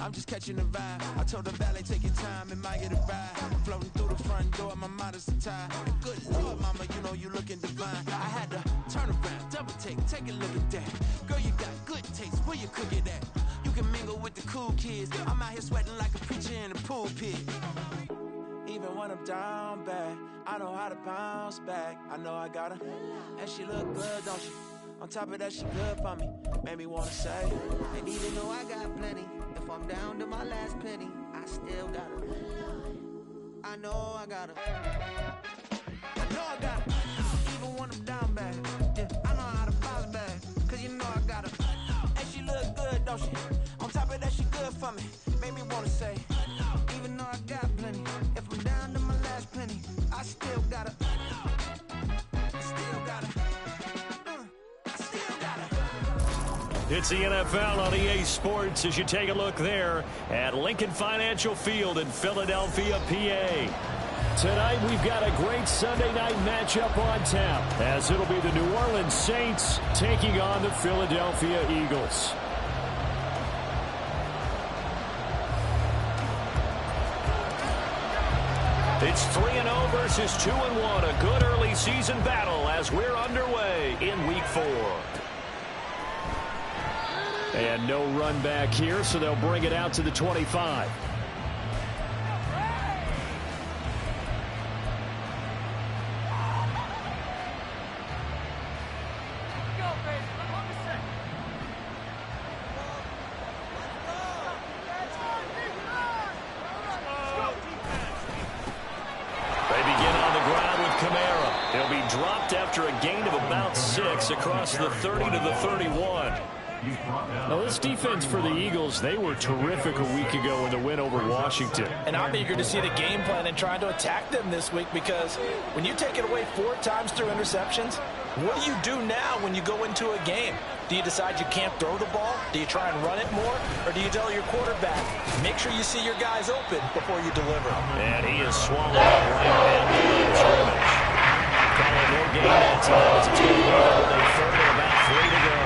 I'm just catching the vibe. I told the valet, take your time, it might get a ride. Floating through the front door, my modest attire. Good Lord, mama, you know you looking divine. I had to turn around, double take a look at that. Girl, you got good taste, where you cook it at? You can mingle with the cool kids. I'm out here sweating like a preacher in a pool pit. Even when I'm down bad, I know how to bounce back. I know I got her, and she look good, don't she? On top of that, she good for me. Made me wanna say, and even though I got plenty, if I'm down to my last penny, I still got her. I know I got her. I know I got her. Even when I'm down bad, yeah, I know how to bounce back. Cause you know I got her. And she look good, don't she? On top of that, she good for me. Made me wanna say, even though I got plenty, if I'm down to my last penny, I still got her. I still got her. It's the NFL on EA Sports as you take a look there at Lincoln Financial Field in Philadelphia, PA. Tonight we've got a great Sunday night matchup on tap as it'll be the New Orleans Saints taking on the Philadelphia Eagles. It's 3-0 versus 2-1, a good early season battle as we're underway in Week 4. And no run back here, so they'll bring it out to the 25. They begin on the ground with Kamara. He'll be dropped after a gain of about 6 across the 30 to the 31. Now, this defense for the Eagles, they were terrific a week ago in the win over Washington. And I'm eager to see the game plan and trying to attack them this week because when you take it away 4 times through interceptions, what do you do now when you go into a game? Do you decide you can't throw the ball? Do you try and run it more? Or do you tell your quarterback, make sure you see your guys open before you deliver? And he is swallowed up right at the line of scrimmage. Calling no gain that time as it's going to be over with a third and about 3 to go.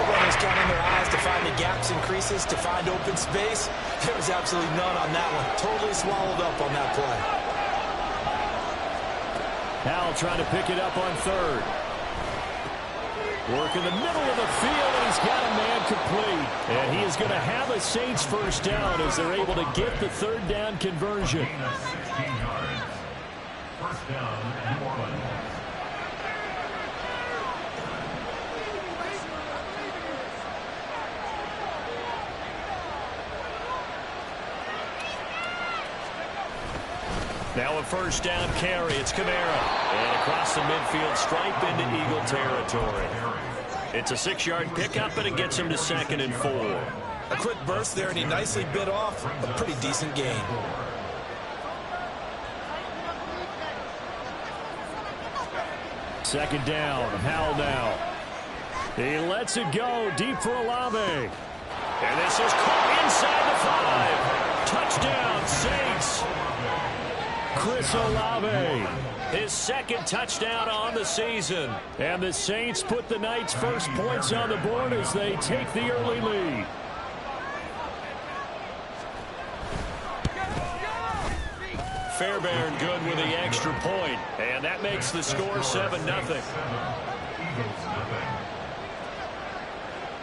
Runners counting their eyes to find the gaps and creases, to find open space. There was absolutely none on that one. Totally swallowed up on that play. Howell trying to pick it up on third. Work in the middle of the field, and he's got a man complete. And he is going to have a Saints first down as they're able to get the third down conversion. 16 yards. First down, New Orleans. Now a first down carry. It's Kamara. And across the midfield stripe into Eagle territory. It's a 6-yard pickup, and it gets him to 2nd and 4. A quick burst there, and he nicely bit off a pretty decent gain. Second down. Howell now. He lets it go deep for Olave. And this is caught inside the 5. Touchdown, Saints. Chris Olave, his second touchdown on the season. And the Saints put the Knights' first points on the board as they take the early lead. Fairbairn good with the extra point, and that makes the score 7-0.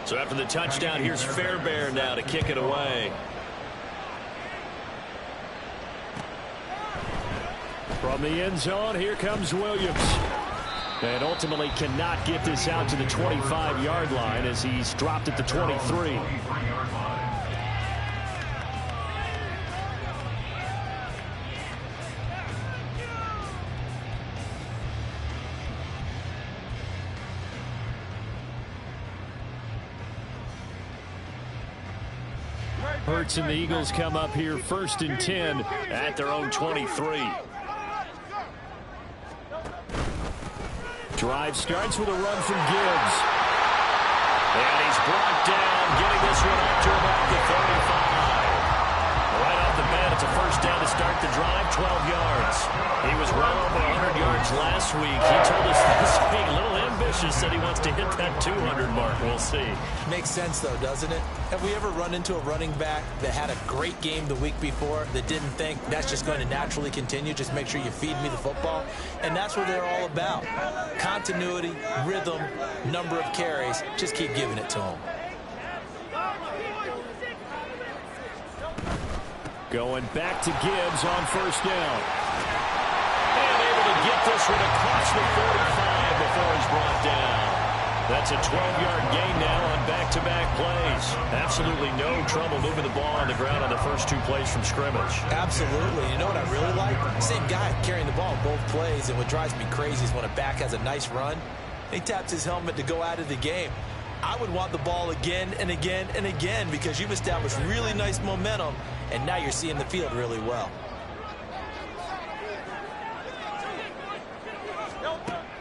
So after the touchdown, here's Fairbairn now to kick it away. From the end zone, here comes Williams. And ultimately cannot get this out to the 25-yard line as he's dropped at the 23. Hurts and the Eagles come up here 1st and 10 at their own 23. Drive starts with a run from Gibbs. And he's brought down, getting this one up to about the 35. Right off the bat, it's a first down to start the drive, 12 yards. He was well over 100 yards last week. He told us this week, a little ambitious Bush has said he wants to hit that 200 mark. We'll see. Makes sense, though, doesn't it? Have we ever run into a running back that had a great game the week before that didn't think that's just going to naturally continue? Just make sure you feed me the football. And that's what they're all about. Continuity, rhythm, number of carries. Just keep giving it to them. Going back to Gibbs on first down. And able to get this one across the 45 before he's brought down. That's a 12-yard gain now on back-to-back plays. Absolutely no trouble moving the ball on the ground on the first two plays from scrimmage. Absolutely. You know what I really like? Same guy carrying the ball both plays, and what drives me crazy is when a back has a nice run, he taps his helmet to go out of the game. I would want the ball again and again and again because you've established really nice momentum, and now you're seeing the field really well.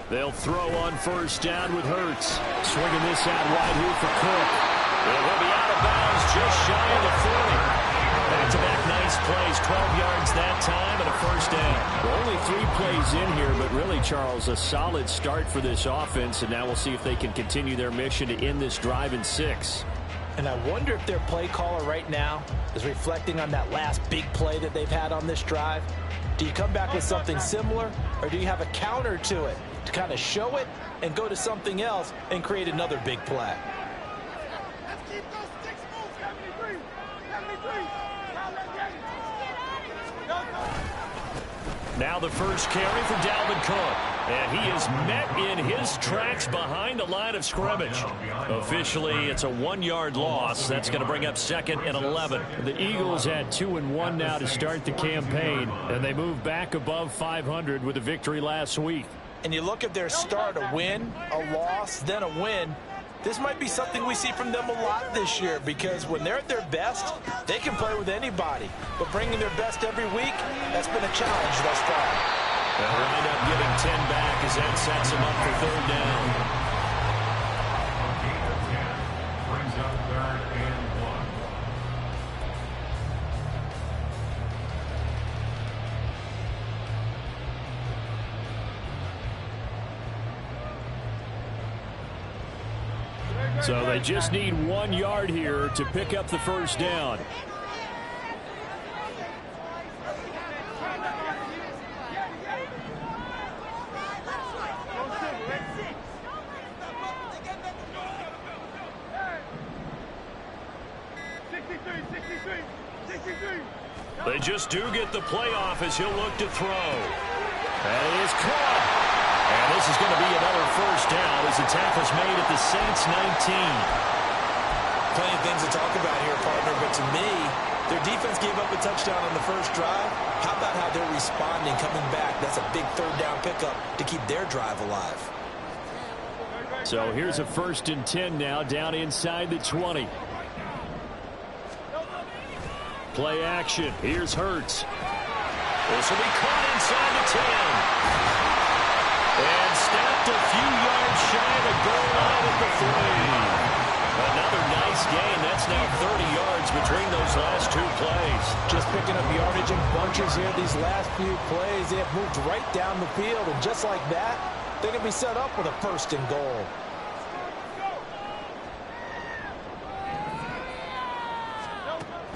They'll throw on first down with Hurts. Swinging this out wide here for Cook. And he'll be out of bounds just shy of the 40. Back-to-back nice plays. 12 yards that time and a first down. Well, only 3 plays in here, but really, Charles, a solid start for this offense. And now we'll see if they can continue their mission to end this drive in 6. And I wonder if their play caller right now is reflecting on that last big play that they've had on this drive. Do you come back with something similar, or do you have a counter to it to kind of show it and go to something else and create another big play? Now the first carry for Dalvin Cook. And he is met in his tracks behind the line of scrimmage. Officially, it's a 1-yard loss. That's going to bring up 2nd and 11. The Eagles had 2-1 now to start the campaign. And they move back above 500 with a victory last week. And you look at their start, a win, a loss, then a win. This might be something we see from them a lot this year because when they're at their best, they can play with anybody. But bringing their best every week, that's been a challenge thus far. They'll wind up giving 10 back as that sets them up for 3rd down. Brings up 3rd and 1. So they just need 1 yard here to pick up the first down. They just do get the playoff as he'll look to throw. That is caught. And this is going to be another first down as the tackle's made at the Saints 19. Plenty of things to talk about here, partner, but to me, their defense gave up a touchdown on the first drive. How about how they're responding, coming back? That's a big 3rd down pickup to keep their drive alive. So here's a 1st and 10 now down inside the 20. Play action. Here's Hurts. This will be caught inside the 10. And snapped a few yards shy of the goal line at the 3. Another nice gain. That's now 30 yards between those last 2 plays. Just picking up yardage in bunches here. These last few plays, they have moved right down the field. And just like that, they're going to be set up with a 1st and goal.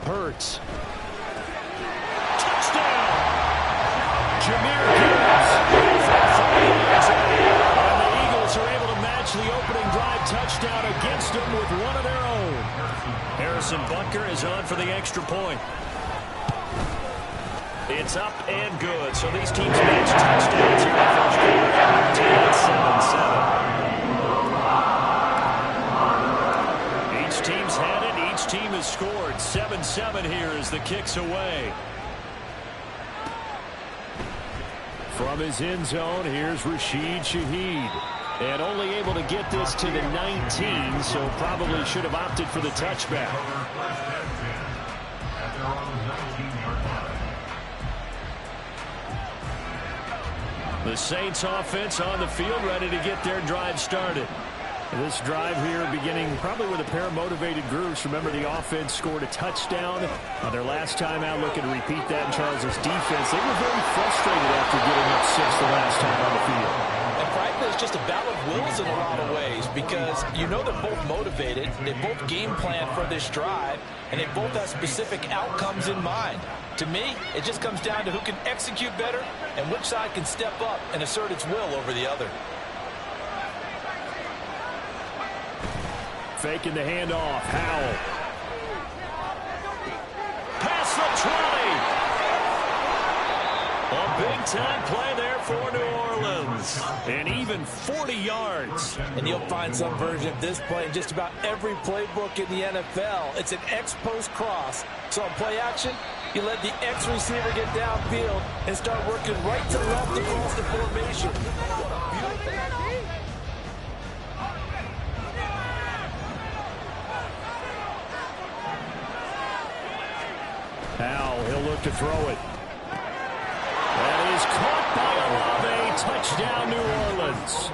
Hurts. Touchdown! Jahmyr Gibbs. And the Eagles are able to match the opening drive touchdown against them with one of their own. Harrison Butker is on for the extra point. It's up and good. So these teams match touchdowns here in the first quarter. 7-7. Each team's had it. Each team has scored. 7-7 here as the kick's away. From his end zone, here's Rashid Shaheed. And only able to get this to the 19, so probably should have opted for the touchback. The Saints offense on the field ready to get their drive started. This drive here beginning probably with a pair of motivated groups. Remember, the offense scored a touchdown on their last time out. Looking to repeat that in Charles's defense. They were very frustrated after getting up 6 the last time on the field. And frankly, it's just a battle of wills in a lot of ways because you know they're both motivated, they both game plan for this drive, and they both have specific outcomes in mind. To me, it just comes down to who can execute better and which side can step up and assert its will over the other. Faking the handoff. Howell. Past the 20. A big-time play there for New Orleans. And even 40 yards. And you'll find some version of this play in just about every playbook in the NFL. It's an X-post cross. So on play action, you let the X receiver get downfield and start working right to left across the formation. Howell, he'll look to throw it. That is caught by Olave. Touchdown, New Orleans.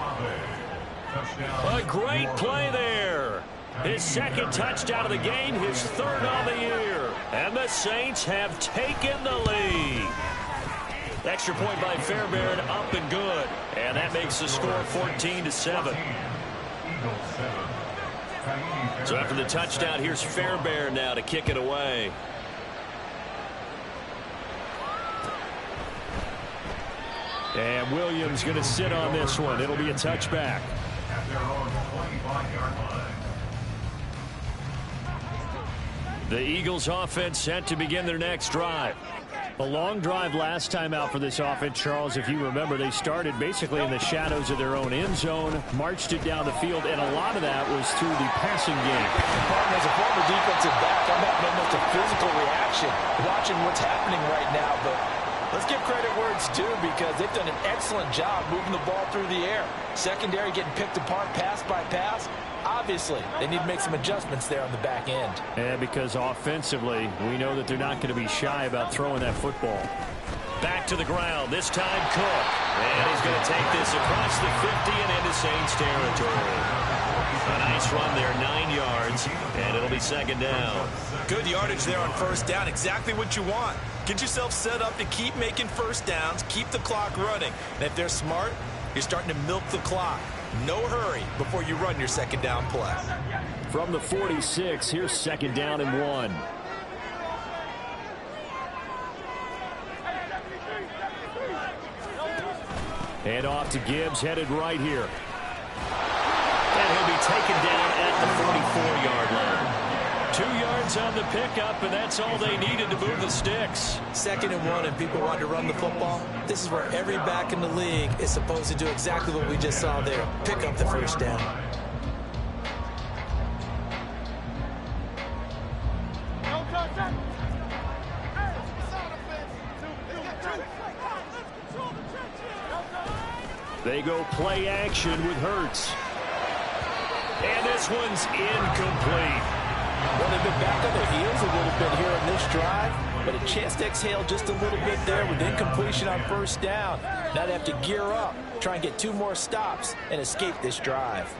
A great play there. His second touchdown of the game, his third on the year. And the Saints have taken the lead. Extra point by Fairbairn, up and good. And that makes the score 14-7. So after the touchdown, here's Fairbairn now to kick it away. And Williams going to sit on this one. It'll be a touchback. At their own 25-yard line. The Eagles offense set to begin their next drive. A long drive last time out for this offense, Charles. If you remember, they started basically in the shadows of their own end zone, marched it down the field, and a lot of that was through the passing game. As a former defensive back, I'm having almost a physical reaction watching what's happening right now, but let's give credit where it's due because they've done an excellent job moving the ball through the air. Secondary getting picked apart pass by pass. Obviously, they need to make some adjustments there on the back end. And because offensively, we know that they're not going to be shy about throwing that football. Back to the ground, this time Cook. And he's going to take this across the 50 and into Saints territory. A nice run there, 9 yards, and it'll be second down. Good yardage there on first down, exactly what you want. Get yourself set up to keep making first downs, keep the clock running. And if they're smart, you're starting to milk the clock. No hurry before you run your second down play. From the 46, here's second down and 1. And off to Gibbs, headed right here. And he'll be taken down at the 44-yard line. 2 yards on the pickup, and that's all they needed to move the sticks. Second and 1, and people want to run the football. This is where every back in the league is supposed to do exactly what we just saw there. Pick up the first down. They go play action with Hurts. And this one's incomplete. Well, they've been back on their heels a little bit here in this drive, but a chance to exhale just a little bit there with incompletion on first down. Now they have to gear up, try and get 2 more stops, and escape this drive.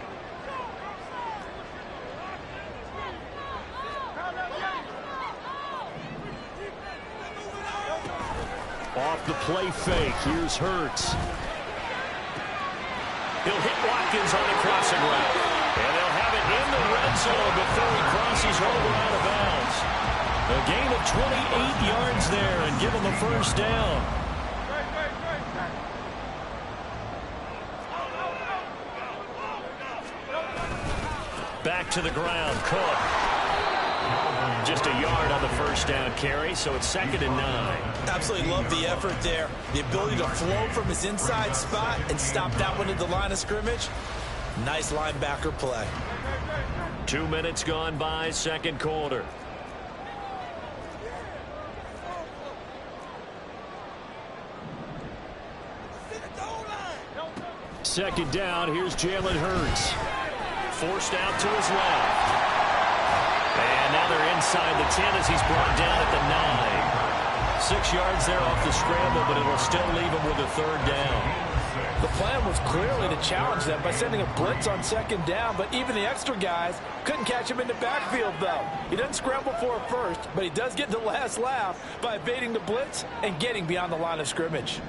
Off the play fake, here's Hurts. He'll hit Watkins on the crossing route. And they'll have it in the red zone before he crosses over out of bounds. A gain of 28 yards there and give him the first down. Back to the ground, Cook. Just a yard on the first down carry, so it's second and 9. Absolutely love the effort there. The ability to flow from his inside spot and stop that one at the line of scrimmage. Nice linebacker play. 2 minutes gone by, second quarter. Second down, here's Jalen Hurts. Forced out to his left. And now they're inside the 10 as he's brought down at the 9. 6 yards there off the scramble, but it'll still leave him with a third down. The plan was clearly to challenge them by sending a blitz on second down, but even the extra guys couldn't catch him in the backfield, though. He doesn't scramble for it first, but he does get the last laugh by evading the blitz and getting beyond the line of scrimmage.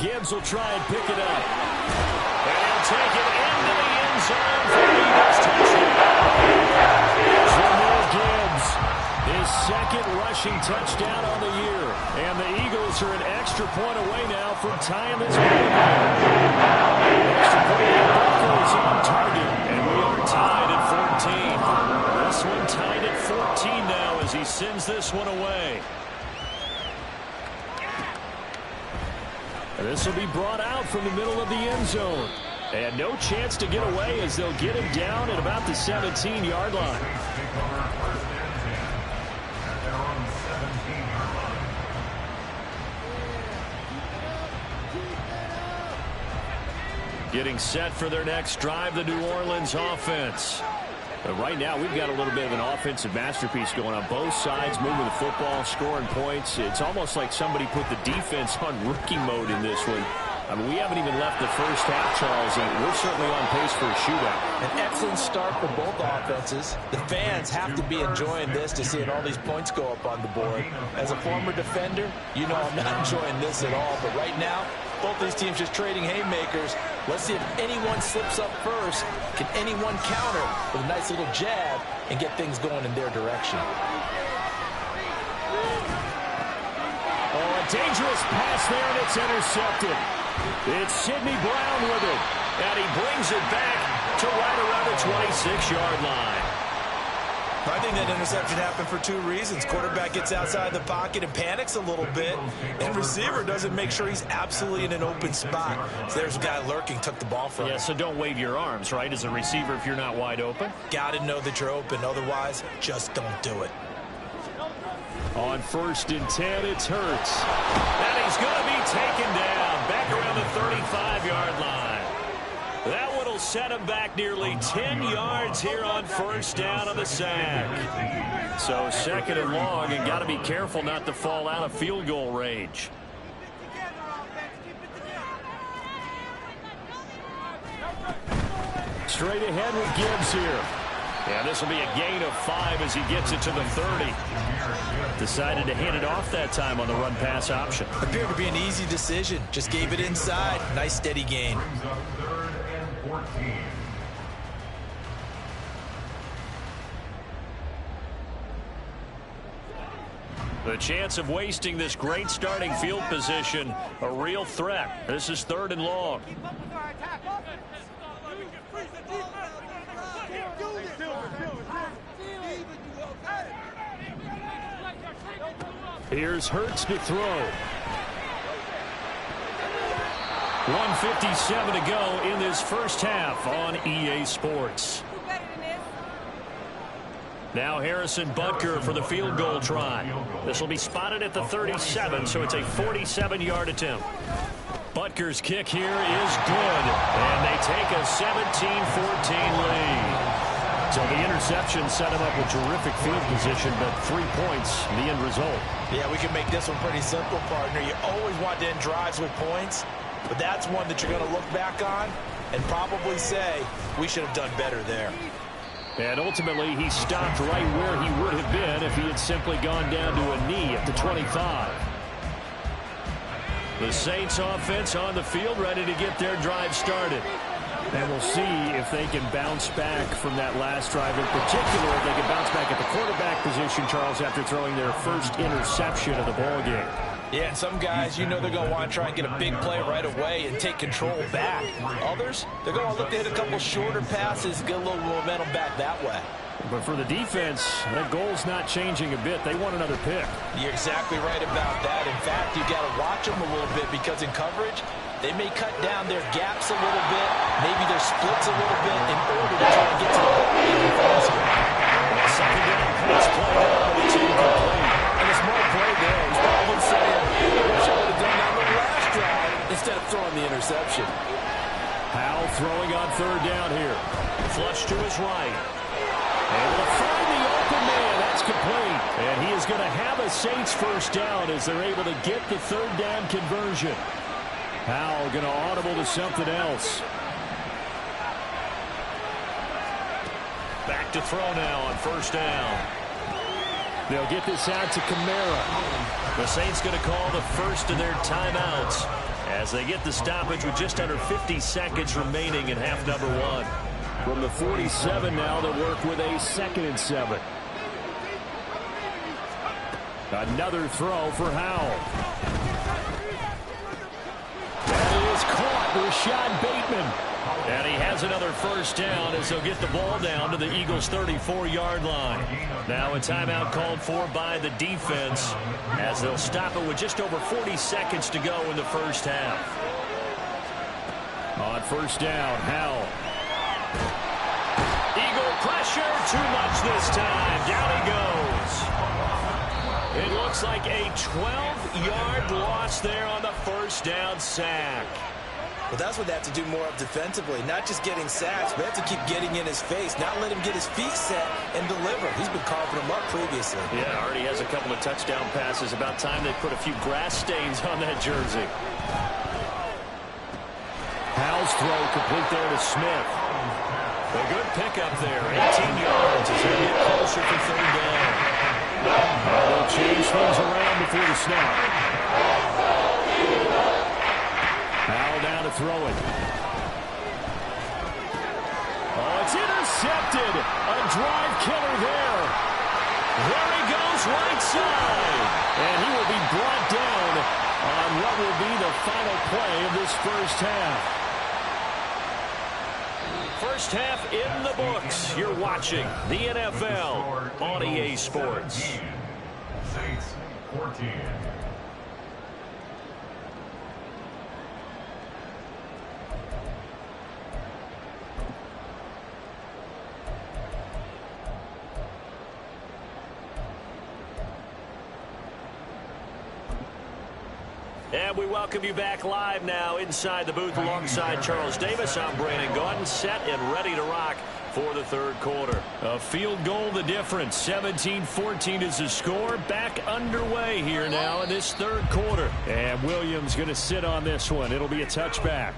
Gibbs will try and pick it up. And he'll take it into the end zone for the Eagles touchdown. Jahmyr Gibbs, his second rushing touchdown on the year. And the Eagles are an extra point away now from tying this game. Extra point is on target. And we are tied at 14. This one tied at 14 now as he sends this one away. And this will be brought out from the middle of the end zone. And no chance to get away as they'll get him down at about the 17-yard line. Getting set for their next drive, the New Orleans offense. But right now, we've got a little bit of an offensive masterpiece going on. Both sides moving the football, scoring points. It's almost like somebody put the defense on rookie mode in this one. I mean, we haven't even left the first half, Charles, and we're certainly on pace for a shootout. An excellent start for both offenses. The fans have to be enjoying this to seeing all these points go up on the board. As a former defender, you know I'm not enjoying this at all. But right now, both these teams just trading haymakers. Let's see if anyone slips up first. Can anyone counter with a nice little jab and get things going in their direction? Oh, a dangerous pass there, and it's intercepted. It's Sidney Brown with it, and he brings it back to right around the 26-yard line. I think that interception happened for two reasons. Quarterback gets outside the pocket and panics a little bit, and receiver doesn't make sure he's absolutely in an open spot. So there's a guy lurking, took the ball from him. Yeah, so don't wave your arms, right, as a receiver if you're not wide open? Got to know that you're open. Otherwise, just don't do it. On 1st and 10, it's Hurts. And he's going to be taken down back around the 35-yard line. That one will set him back nearly 10 yards here on 1st down on the sack. So 2nd and long, and got to be careful not to fall out of field goal range. Straight ahead with Gibbs here. Yeah, this will be a gain of 5 as he gets it to the 30. Decided to hand it off that time on the run-pass option. Appeared to be an easy decision. Just gave it inside. Nice steady gain. The chance of wasting this great starting field position, a real threat. This is 3rd and long. Here's Hurts to throw. 1:57 to go in this first half on EA Sports. Now Harrison Butker for the field goal try. This will be spotted at the 37, so it's a 47-yard attempt. Butker's kick here is good, and they take a 17-14 lead. So the interception set him up with terrific field position, but 3 points, the end result. Yeah, we can make this one pretty simple, partner. You always want to end drives with points, but that's one that you're going to look back on and probably say, we should have done better there. And ultimately, he stopped right where he would have been if he had simply gone down to a knee at the 25. The Saints offense on the field, ready to get their drive started. And we'll see if they can bounce back from that last drive. In particular, if they can bounce back at the quarterback position, Charles, after throwing their first interception of the ballgame. Yeah, and some guys, you know they're going to want to try and get a big play right away and take control back. Others, they're going to look to hit a couple shorter passes, get a little momentum back that way. But for the defense, that goal's not changing a bit. They want another pick. You're exactly right about that. In fact, you got to watch them a little bit because in coverage, they may cut down their gaps a little bit, maybe their splits a little bit in order to try to get to the ball even faster. Second down pass play out. It's incomplete. And a smart play there. He's probably saying, I wish I would have done that on the last drive instead of throwing the interception. Howell throwing on 3rd down here. Flush to his right. Able to find the open man. That's complete. And he is going to have a Saints first down as they're able to get the 3rd down conversion. Howell going to audible to something else. Back to throw now on 1st down. They'll get this out to Kamara. The Saints going to call the first of their timeouts as they get the stoppage with just under 50 seconds remaining in half number one. From the 47 now, they'll work with a 2nd and 7. Another throw for Howell. That is caught. Rashad Bateman. And he has another first down as he'll get the ball down to the Eagles' 34-yard line. Now a timeout called for by the defense as they'll stop it with just over 40 seconds to go in the first half. On first down, Howell. Eagle pressure, too much this time. Down he goes. It looks like a 12-yard loss there on the first down sack. Well, that's what they have to do more of defensively. Not just getting sacks, but they have to keep getting in his face. Not let him get his feet set and deliver. He's been carving them up previously. Yeah, already has a couple of touchdown passes. About time they put a few grass stains on that jersey. Howell's throw complete there to Smith. A good pickup there. 18 yards as they get closer for third down. They'll change things around before the snap. Howell down to throw it. Oh, it's intercepted. A drive killer there. There he goes, right side. And he will be brought down on what will be the final play of this first half. First half in the books. You're watching the NFL on EA Sports. Saints 14. And we welcome you back live now inside the booth alongside Charles Davis. I'm Brandon Gaudin, set and ready to rock for the third quarter. A field goal the difference. 17-14 is the score. Back underway here now in this third quarter. And Williams going to sit on this one. It'll be a touchback.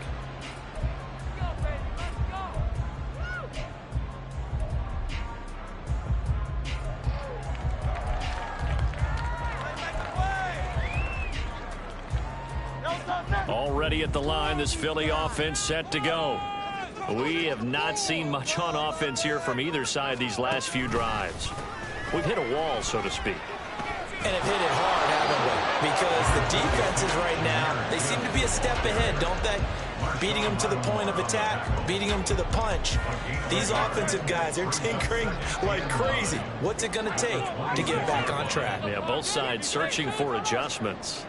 Already at the line, this Philly offense set to go. We have not seen much on offense here from either side these last few drives. We've hit a wall, so to speak. And have hit it hard, haven't we? Because the defenses right now, they seem to be a step ahead, don't they? Beating them to the point of attack, beating them to the punch. These offensive guys, they're tinkering like crazy. What's it going to take to get back on track? Yeah, both sides searching for adjustments.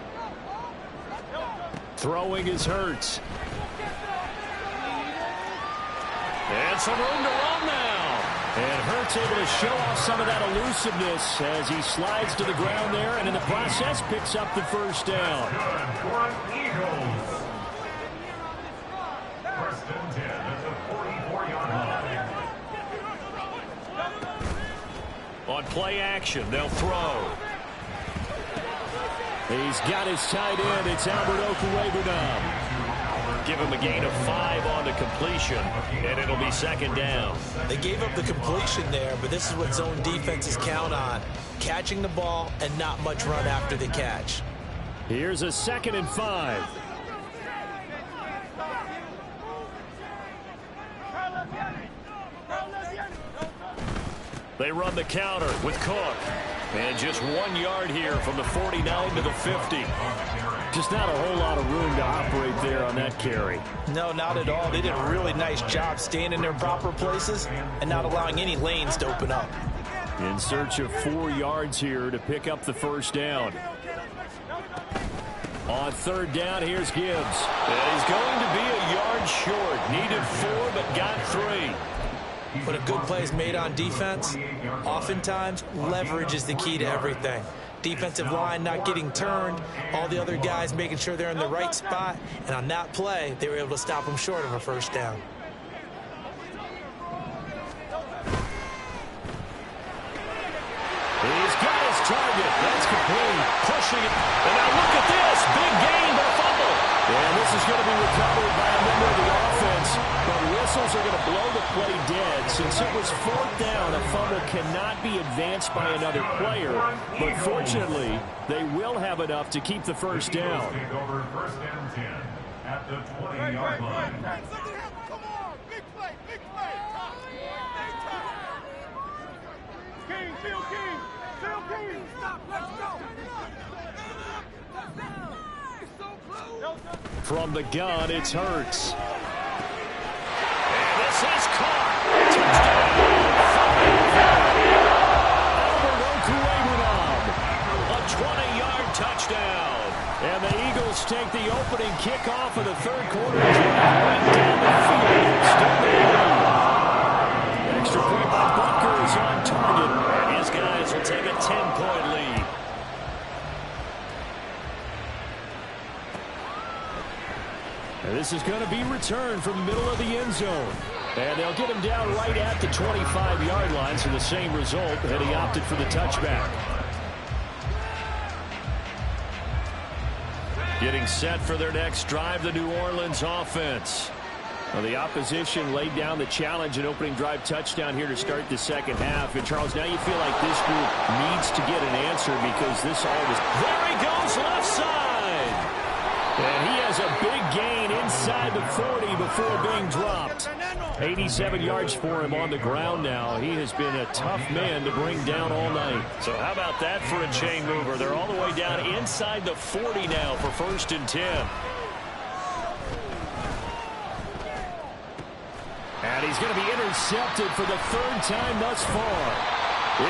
Throwing is Hurts. And some room to run now. And Hurts able to show off some of that elusiveness as he slides to the ground there, and in the process picks up the first down. Eagles. First and 10 at the 44-yard line. On play action, they'll throw. He's got his tight end. It's Albert Okwuegbunam. Give him a gain of 5 on the completion, and it'll be second down. They gave up the completion there, but this is what zone defenses count on. Catching the ball and not much run after the catch. Here's a 2nd and 5. They run the counter with Cook. And just 1 yard here from the 49 to the 50. Just not a whole lot of room to operate there on that carry. No, not at all. They did a really nice job staying in their proper places and not allowing any lanes to open up. In search of 4 yards here to pick up the first down. On third down, here's Gibbs. And he's going to be a yard short. Needed 4, but got 3. When a good play is made on defense, oftentimes leverage is the key to everything. Defensive line not getting turned, all the other guys making sure they're in the right spot, and on that play, they were able to stop them short of a first down. He's got his target. That's complete. Pushing it. And now look at this. Big gain, but a fumble. And this is going to be recovered by a member of the offense. But whistles are going to blow the play dead. Since it was 4th down, a fumble cannot be advanced by another player. But fortunately, they will have enough to keep the first down. Take over first and 10. at the 20-yard line. Come on, big play, big play. King, Phil King, Phil King. Stop, let's go. From the gun, it's Hurts. And this is caught. Touchdown. A 20-yard touchdown. And the Eagles take the opening kickoff of the third quarter. Right down the field. Still there. Extra point by Butker is on target. And his guys will take a 10-point lead. And this is going to be returned from the middle of the end zone. And they'll get him down right at the 25-yard line, so the same result, and he opted for the touchback. Getting set for their next drive, the New Orleans offense. Well, the opposition laid down the challenge and opening drive touchdown here to start the second half. And, Charles, now you feel like this group needs to get an answer because this all was... There he goes, left side! And he has a big gain inside the 40 before being dropped. 87 yards for him on the ground now. He has been a tough man to bring down all night. So how about that for a chain mover? They're all the way down inside the 40 now for 1st and 10. And he's going to be intercepted for the 3rd time thus far.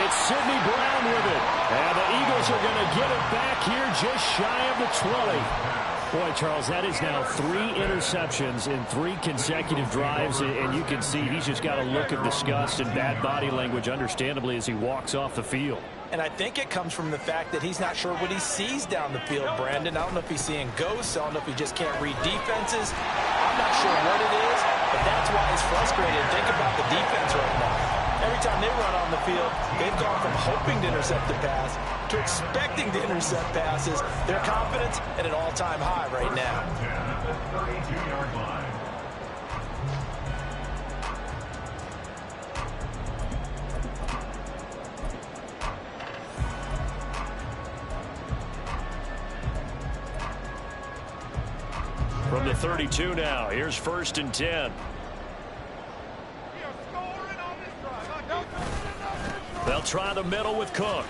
It's Sidney Brown with it. And the Eagles are going to get it back here just shy of the 20. Boy, Charles, that is now 3 interceptions in 3 consecutive drives, and you can see he's just got a look of disgust and bad body language, understandably, as he walks off the field. And I think it comes from the fact that he's not sure what he sees down the field, Brandon. I don't know if he's seeing ghosts. I don't know if he just can't read defenses. I'm not sure what it is, but that's why he's frustrated. Think about the defense right now. Every time they run on the field, they've gone from hoping to intercept the pass to expecting to intercept passes. Their confidence at an all-time high right now. At the 32-yard line. From the 32 now, here's 1st and 10. They'll try the middle with Cook.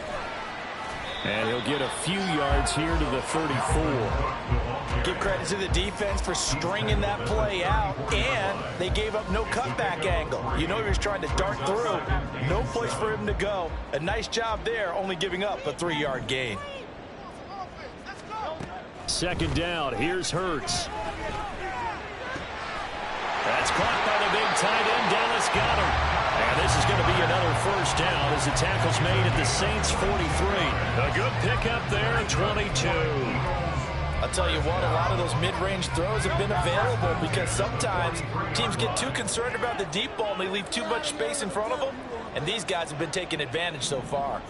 And he'll get a few yards here to the 34. Give credit to the defense for stringing that play out, and they gave up no cutback angle. You know he was trying to dart through. No place for him to go. A nice job there, only giving up a 3-yard gain. 2nd down, here's Hurts. That's caught by the big tight end, Dallas Goedert. And this is going to be another 1st down as the tackle's made at the Saints 43. A good pickup there at 22. I'll tell you what, a lot of those mid-range throws have been available because sometimes teams get too concerned about the deep ball and they leave too much space in front of them. And these guys have been taking advantage so far.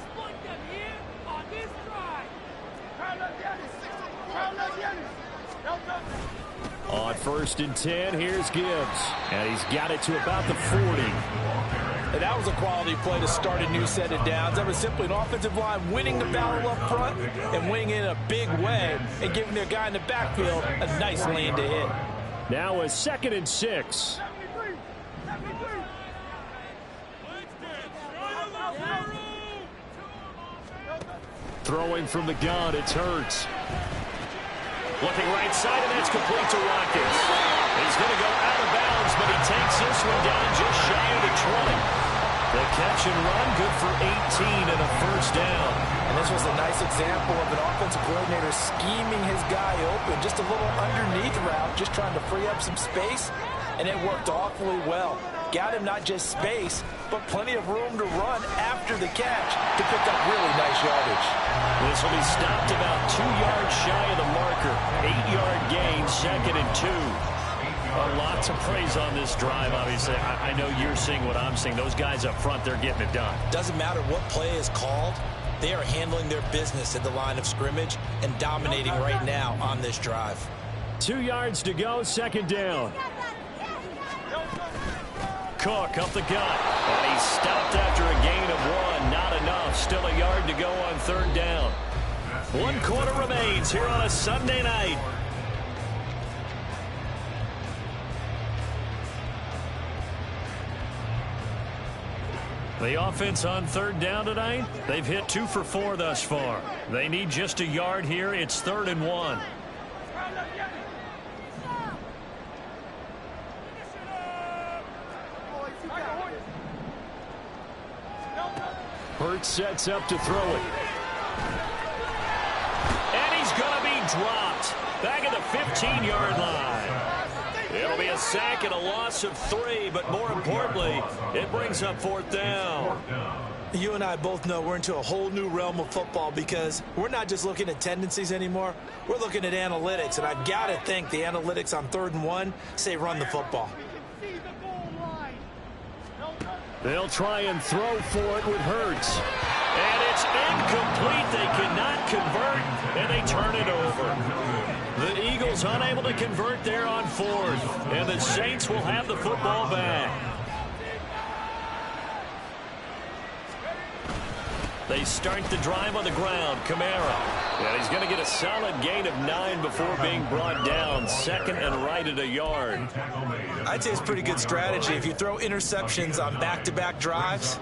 On 1st and 10, here's Gibbs. And he's got it to about the 40. And that was a quality play to start a new set of downs. That was simply an offensive line winning the battle up front and winning in a big way and giving their guy in the backfield a nice lane to hit. Now a 2nd and 6. Throwing from the gun, it's Hurts. Looking right side, and that's complete to Watkins. He's going to go out of bounds, but he takes this one down just shy of the 20. The catch and run, good for 18 and a 1st down. And this was a nice example of an offensive coordinator scheming his guy open. Just a little underneath route, just trying to free up some space, and it worked awfully well. Got him not just space, but plenty of room to run after the catch to pick up really nice yardage. This will be stopped about 2 yards shy of the marker. 8-yard gain, 2nd and 2. A lot to praise on this drive, obviously. I know you're seeing what I'm seeing. Those guys up front, they're getting it done. Doesn't matter what play is called. They are handling their business at the line of scrimmage and dominating right now on this drive. 2 yards to go, 2nd down. Cook up the gut. And he's stopped after a gain of 1. Not enough. Still a yard to go on 3rd down. 1 quarter remains here on a Sunday night. The offense on third down tonight, they've hit 2 for 4 thus far. They need just a yard here. It's 3rd and 1. Hurts sets up to throw it. And he's going to be dropped. Back at the 15-yard line. It'll be a sack and a loss of 3, but more importantly, it brings up 4th down. You and I both know we're into a whole new realm of football because we're not just looking at tendencies anymore. We're looking at analytics, and I've got to think the analytics on 3rd and 1 say run the football. They'll try and throw for it with Hurts. And it's incomplete. They cannot convert, and they turn it over. The Eagles unable to convert there on 4th, and the Saints will have the football back. They start the drive on the ground. Kamara. And he's going to get a solid gain of 9 before being brought down. 2nd and right at a yard. I'd say it's pretty good strategy. If you throw interceptions on back-to-back drives,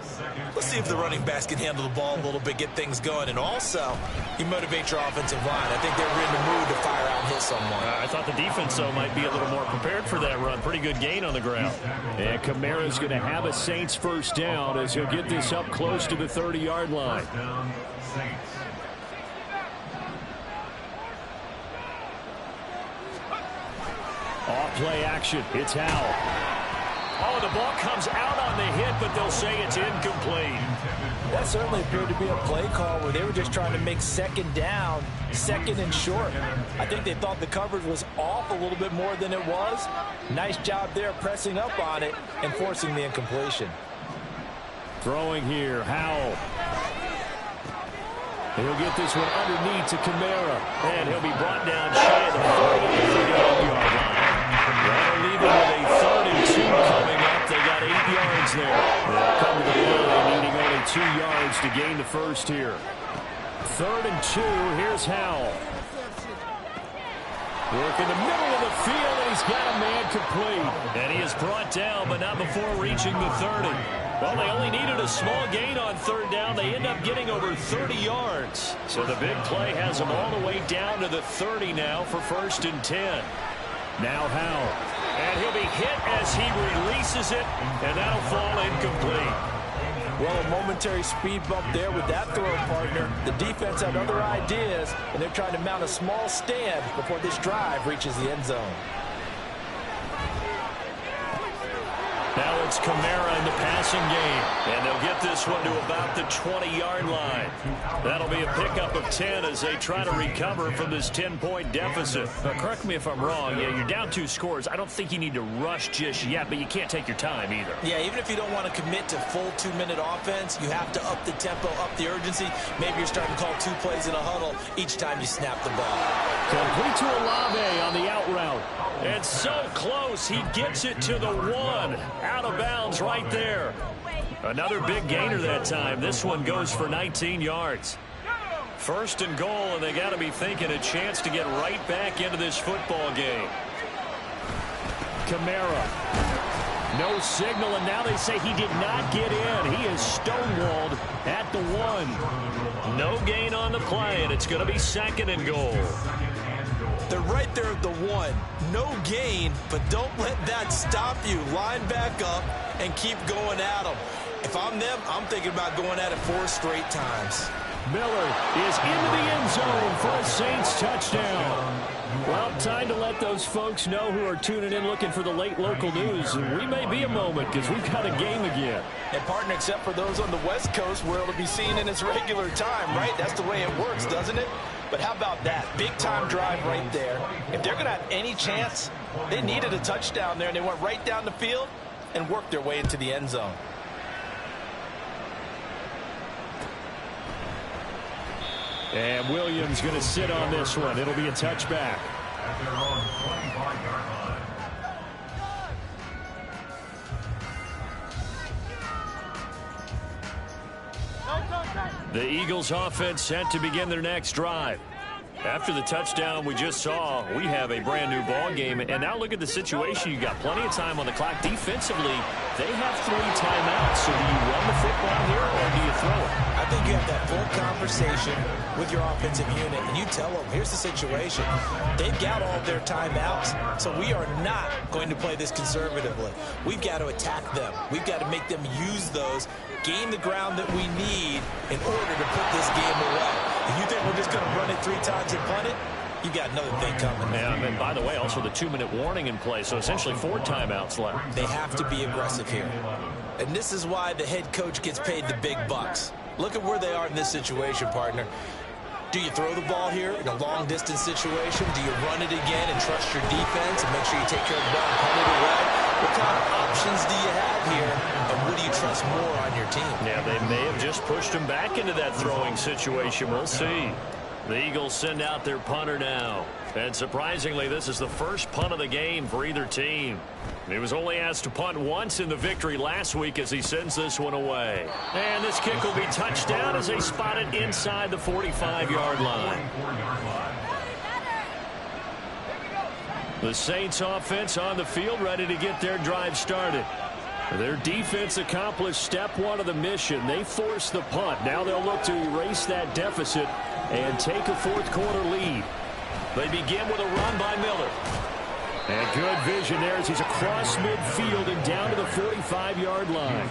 let's see if the running backs can handle the ball a little bit, get things going. And also, you motivate your offensive line. I think they're in the mood to fire out and hit someone. I thought the defense, though, might be a little more prepared for that run. Pretty good gain on the ground. And Kamara's going to have a Saints 1st down as he'll get this up close to the 30-yard line. Off play action. It's Howell. Oh, the ball comes out on the hit, but they'll say it's incomplete. That certainly appeared to be a play call where they were just trying to make 2nd down, 2nd and short. I think they thought the coverage was off a little bit more than it was. Nice job there pressing up on it and forcing the incompletion. Throwing here, Howell. He'll get this one underneath to Kamara, and he'll be brought down shy of the 40-yard line. That'll leave him with a 3rd and 2 coming up. They got 8 yards there. They'll come to the line, needing only 2 yards to gain the 1st here. 3rd and 2, here's Howell. Work in the middle of the field, and he's got a man complete. And he is brought down, but not before reaching the 30. Well, they only needed a small gain on 3rd down. They end up getting over 30 yards. So the big play has them all the way down to the 30 now for 1st and 10. Now Howell. And he'll be hit as he releases it, and that'll fall incomplete. Well, a momentary speed bump there with that throw partner. The defense had other ideas, and they're trying to mount a small stand before this drive reaches the end zone. Now it's Kamara in the passing game, and they'll get this one to about the 20-yard line. That'll be a pickup of 10 as they try to recover from this 10-point deficit. Now, correct me if I'm wrong. Yeah, you're down 2 scores. I don't think you need to rush just yet, but you can't take your time either. Yeah, even if you don't want to commit to full 2-minute offense, you have to up the tempo, up the urgency. Maybe you're starting to call 2 plays in a huddle each time you snap the ball. Complete to Olave on the out route. And so close, he gets it to the 1. Out of bounds right there. Another big gainer that time. This one goes for 19 yards. 1st and goal, and they got to be thinking a chance to get right back into this football game. Kamara. No signal, and now they say he did not get in. He is stonewalled at the 1. No gain on the play, and it's going to be 2nd and goal. They're right there at the 1. No gain, but don't let that stop you. Line back up and keep going at them. If I'm them, I'm thinking about going at it 4 straight times. Miller is into the end zone for a Saints touchdown. Well, time to let those folks know who are tuning in looking for the late local news. We may be a moment because we've got a game again. And, partner, except for those on the West Coast where it'll be seen in its regular time, right? That's the way it works, doesn't it? But how about that? Big-time drive right there. If they're going to have any chance, they needed a touchdown there, and they went right down the field and worked their way into the end zone. And Williams going to sit on this one. It'll be a touchback. The Eagles offense set to begin their next drive. After the touchdown we just saw, we have a brand new ball game. And now look at the situation. You got plenty of time on the clock. Defensively, they have 3 timeouts. So do you run the football here or do you throw it? I think you have that full conversation with your offensive unit, and you tell them, here's the situation. They've got all their timeouts, so we are not going to play this conservatively. We've got to attack them. We've got to make them use those, gain the ground that we need in order to put this game away. If you think we're just going to run it 3 times and punt it, you got another thing coming. And by the way, also the 2-minute warning in play, so essentially 4 timeouts left. They have to be aggressive here. And this is why the head coach gets paid the big bucks. Look at where they are in this situation, partner. Do you throw the ball here in a long-distance situation? Do you run it again and trust your defense and make sure you take care of the ball and punt it away? What kind of options do you have here, and what do you trust more on your team? Yeah, they may have just pushed him back into that throwing situation. We'll see. The Eagles send out their punter now. And surprisingly, this is the first punt of the game for either team. He was only asked to punt once in the victory last week as he sends this one away. And this kick will be touchdown as they spot it inside the 45-yard line. The Saints offense on the field ready to get their drive started. Their defense accomplished step 1 of the mission. They forced the punt. Now they'll look to erase that deficit and take a 4th quarter lead. They begin with a run by Miller. And good vision there as he's across midfield and down to the 45-yard line.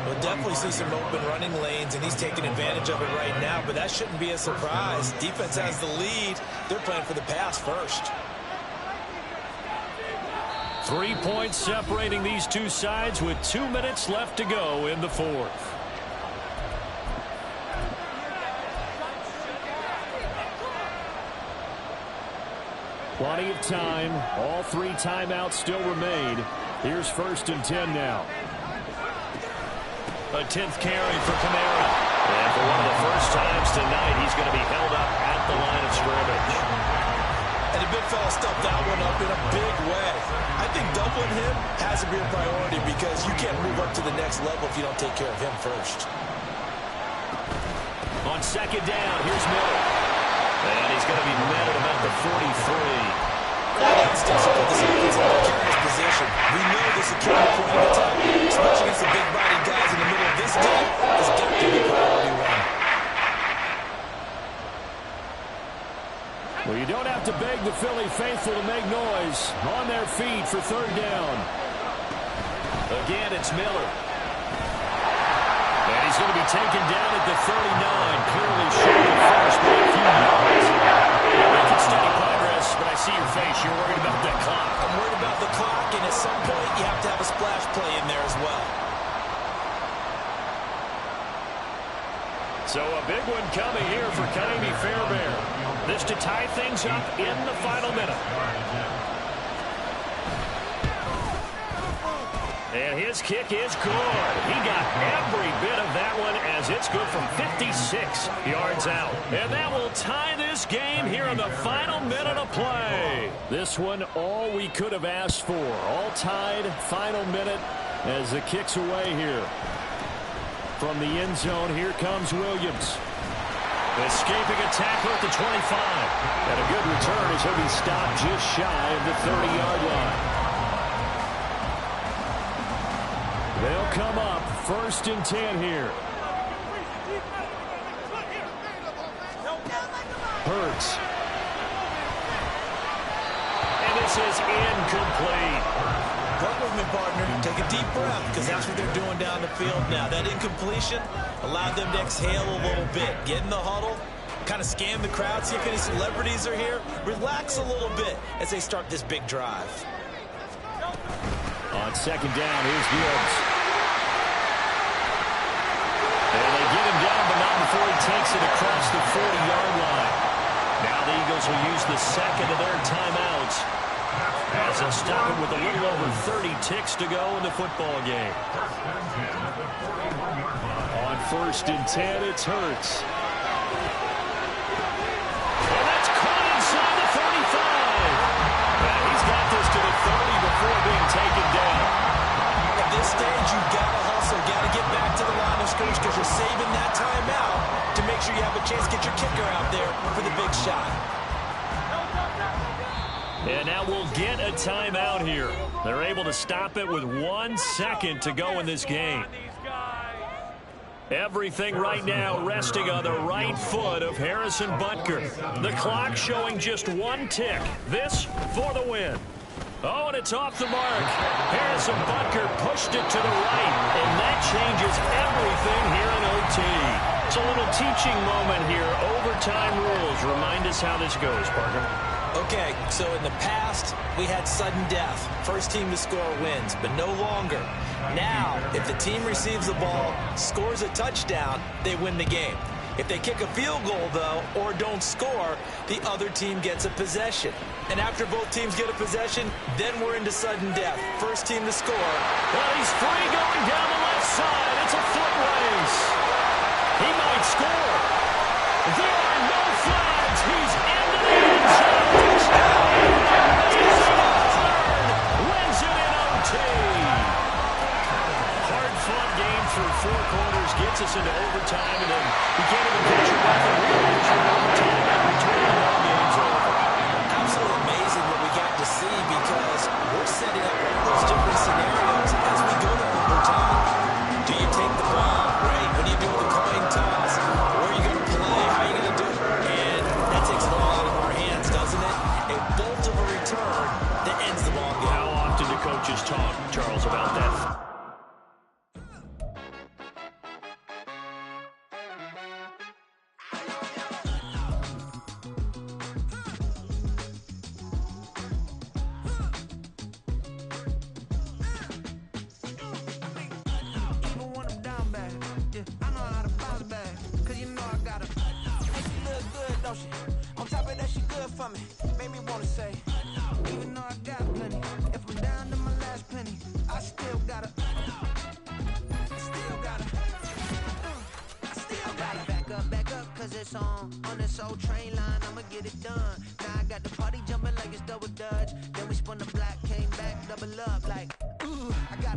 We'll definitely see some open running lanes, and he's taking advantage of it right now, but that shouldn't be a surprise. Defense has the lead. They're playing for the pass first. 3 points separating these two sides with 2 minutes left to go in the 4th. Plenty of time. All 3 timeouts still remain. Here's 1st and 10 now. A 10th carry for Kamara. And for one of the first times tonight, he's going to be held up at the line of scrimmage. And the big fella stuffed that one up in a big way. I think doubling him has to be a priority because you can't move up to the next level if you don't take care of him first. On 2nd down, here's Miller. And he's going to be met at about the 43. That's still put this offense in a precarious position. We know the security point of attack, especially against the big-bodied guys in the middle of this game, has got to be priority 1. Well, you don't have to beg the Philly faithful to make noise. On their feet for 3rd down. Again, it's Miller. And he's going to be taken down at the 39. Clearly short of first by a few yards. Making steady progress, but I see your face. You're worried about that clock. I'm worried about the clock, and at some point you have to have a splash play in there as well. So a big one coming here for Ka'imi Fairbairn. This to tie things up in the final minute. And his kick is good. He got every bit of that one as it's good from 56 yards out. And that will tie this game here in the final minute of play. This one, all we could have asked for. All tied, final minute as the kick's away here. From the end zone, here comes Williams. Escaping a tackle at the 25. And a good return as he'll be stopped just shy of the 30-yard line. They'll come up 1st and 10 here. Hurts. And this is incomplete. Work with me, partner. Take a deep breath because that's what they're doing down the field now. That incompletion allowed them to exhale a little bit. Get in the huddle, kind of scan the crowd, see if any celebrities are here. Relax a little bit as they start this big drive. On 2nd down, here's Gibbs. And they get him down, but not before he takes it across the 40-yard line. Now the Eagles will use the 2nd of their timeouts as they'll stop him with a little over 30 ticks to go in the football game. On 1st and 10, it's Hurts. And that's caught inside the 35. And he's got this to the 30 before being taken down. At this stage, you've got to hustle, got to get back to the line of scrimmage because you're saving that timeout to make sure you have a chance to get your kicker out there for the big shot. They're able to stop it with 1 second to go in this game. Everything right now resting on the right foot of Harrison Butker. The clock showing just 1 tick. This for the win. Oh, and it's off the mark. Harrison Butker pushed it to the right, and that changes everything here in OT. It's a little teaching moment here. Overtime rules. Remind us how this goes, Parker. Okay, so in the past, we had sudden death. First team to score wins, but no longer. Now, if the team receives the ball, scores a touchdown, they win the game. If they kick a field goal, though, or don't score, the other team gets a possession. And after both teams get a possession, then we're into sudden death. First team to score. Well, he's free going down the left side. It's a foot race. He might score. There are no flags. He's into the end zone. Touchdown. Wins it in OT. Hard-fought game through 4 quarters. Gets us into overtime, and then you can't even catch your breath and realize you're in overtime every 20 game's over. Absolutely amazing what we got to see, because we're setting up all those different scenarios as we go to overtime. Do you take the ball? Right. What do you do with the coin toss? Where are you going to play? How are you going to do it? And that takes it all out of our hands, doesn't it? A bolt of a return that ends the ball game. How often do coaches talk, Charles, about that? On top of that, she good for me. Made me wanna say, even though I got plenty, if I'm down to my last penny, I still gotta back up, cause it's on this old train line, I'ma get it done. Now I got the party jumping like it's double dutch. Then we spun the block, came back, double up, like, ooh, I got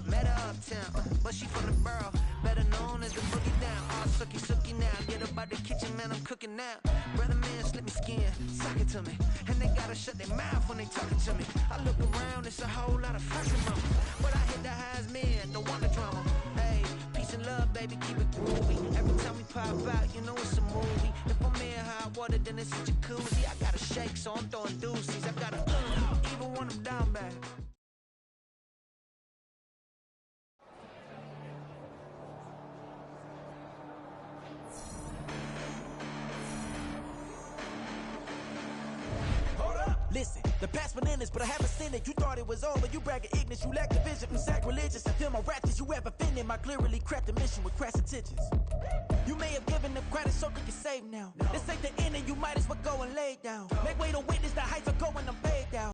met her uptown, but she from the borough, better known as the boogie down. All sookie now, get up out the kitchen, man, I'm cooking now. Brother man, slip me skin, suck it to me, and they gotta shut their mouth when they talking to me. I look around, it's a whole lot of fucking mama, but I hit the highs, man, don't want the drama. Hey, peace and love, baby, keep it groovy. Every time we pop out, you know it's a movie. If I'm in hot water, then it's a jacuzzi. I gotta shake, so I'm throwing deuces. I gotta even when I'm down bad. Listen, the past bananas, but I haven't seen it. You thought it was over, you bragging ignorance. You lack the vision from sacrilegious. I feel my raptors, you ever offended my clearly crafted mission with crass intentions. You may have given them credit so they can save now. This ain't the end and you might as well go and lay down. Make way to witness the heights are going, I'm paid down.